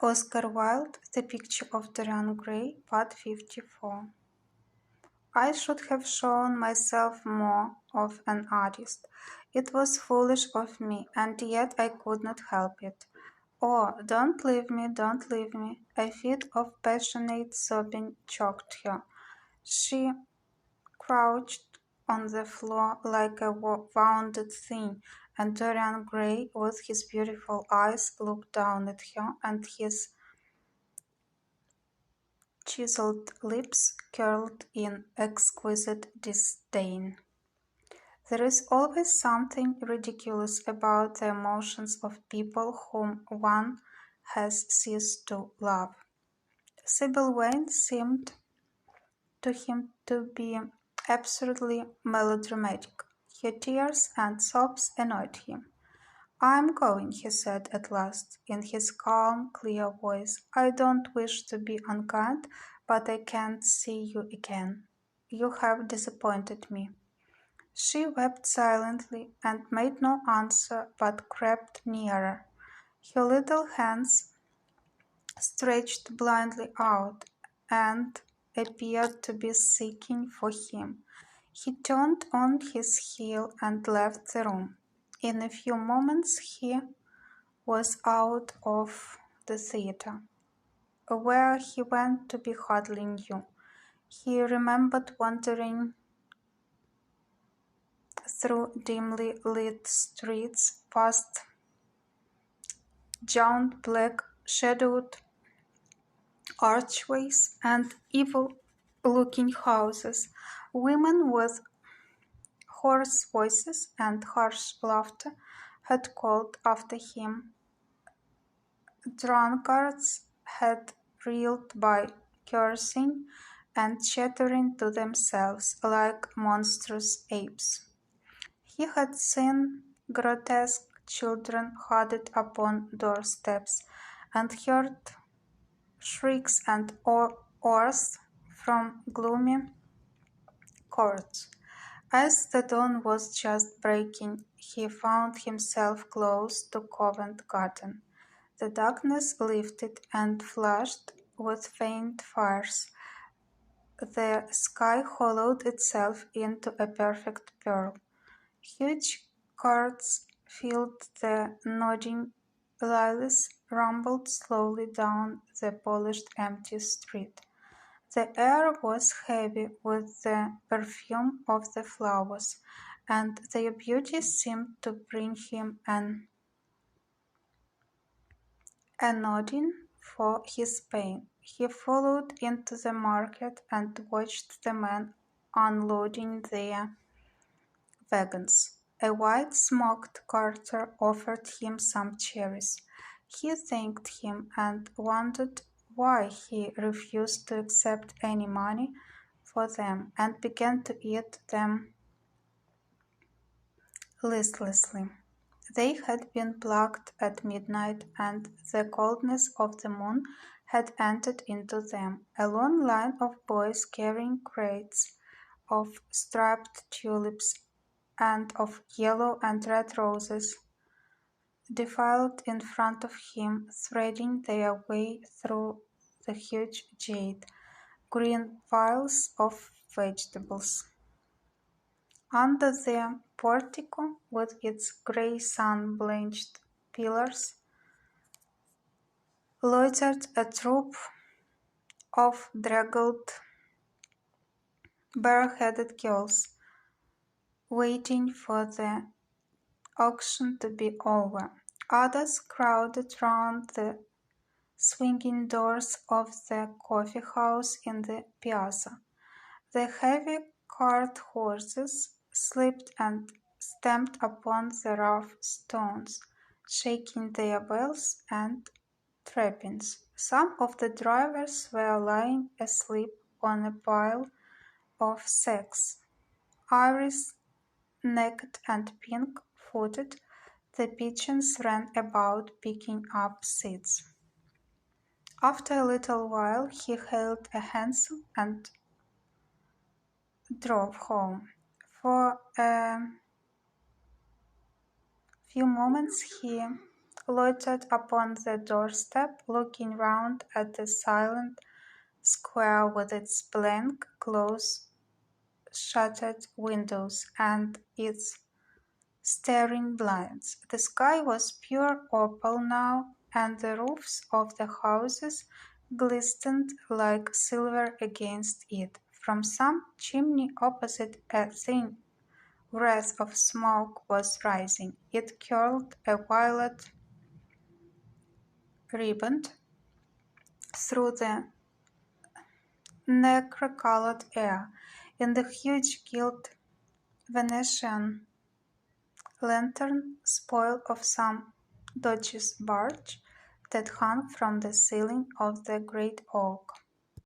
Oscar Wilde, The Picture of Dorian Gray, Part 54. I should have shown myself more of an artist. It was foolish of me, and yet I could not help it. Oh, don't leave me, don't leave me. A fit of passionate sobbing choked her. She crouched on the floor like a wounded thing, and Dorian Gray, with his beautiful eyes, looked down at her, and his chiseled lips curled in exquisite disdain. There is always something ridiculous about the emotions of people whom one has ceased to love. Sybil Wayne seemed to him to be absurdly melodramatic. Her tears and sobs annoyed him. "I'm going," he said at last, in his calm, clear voice. "I don't wish to be unkind, but I can't see you again. You have disappointed me." She wept silently and made no answer, but crept nearer. Her little hands stretched blindly out and appeared to be seeking for him. He turned on his heel and left the room. In a few moments he was out of the theatre. Where he went to be hardly knew. He remembered wandering through dimly lit streets, past jaunt black-shadowed archways and evil-looking houses. Women with hoarse voices and harsh laughter had called after him. Drunkards had reeled by, cursing and chattering to themselves like monstrous apes. He had seen grotesque children huddled upon doorsteps, and heard shrieks and oaths from gloomy courts. As the dawn was just breaking, he found himself close to Covent Garden. The darkness lifted and flushed with faint fires. The sky hollowed itself into a perfect pearl. Huge carts filled the nodding lilies, rumbled slowly down the polished empty street. The air was heavy with the perfume of the flowers, and their beauty seemed to bring him an anodyne for his pain. He followed into the market and watched the men unloading their wagons. A white-smocked carter offered him some cherries. He thanked him and wondered why he refused to accept any money for them, and began to eat them listlessly. They had been plucked at midnight, and the coldness of the moon had entered into them. A long line of boys carrying crates of striped tulips and of yellow and red roses defiled in front of him, threading their way through the huge jade green piles of vegetables. Under the portico, with its grey sun-bleached pillars, loitered a troop of draggled, bare-headed girls, waiting for the auction to be over. Others crowded round the swinging doors of the coffee house in the piazza. The heavy cart horses slipped and stamped upon the rough stones, shaking their bells and trappings. Some of the drivers were lying asleep on a pile of sacks. Iris, naked and pink-footed, the pigeons ran about picking up seeds. After a little while he hailed a hansom and drove home. For a few moments he loitered upon the doorstep, looking round at the silent square with its blank, close-shuttered windows and its staring blinds. The sky was pure opal now, and the roofs of the houses glistened like silver against it. From some chimney opposite, a thin wreath of smoke was rising. It curled a violet riband through the nacre-colored air. In the huge gilt Venetian lantern, spoil of some Dutch's barge, that hung from the ceiling of the great oak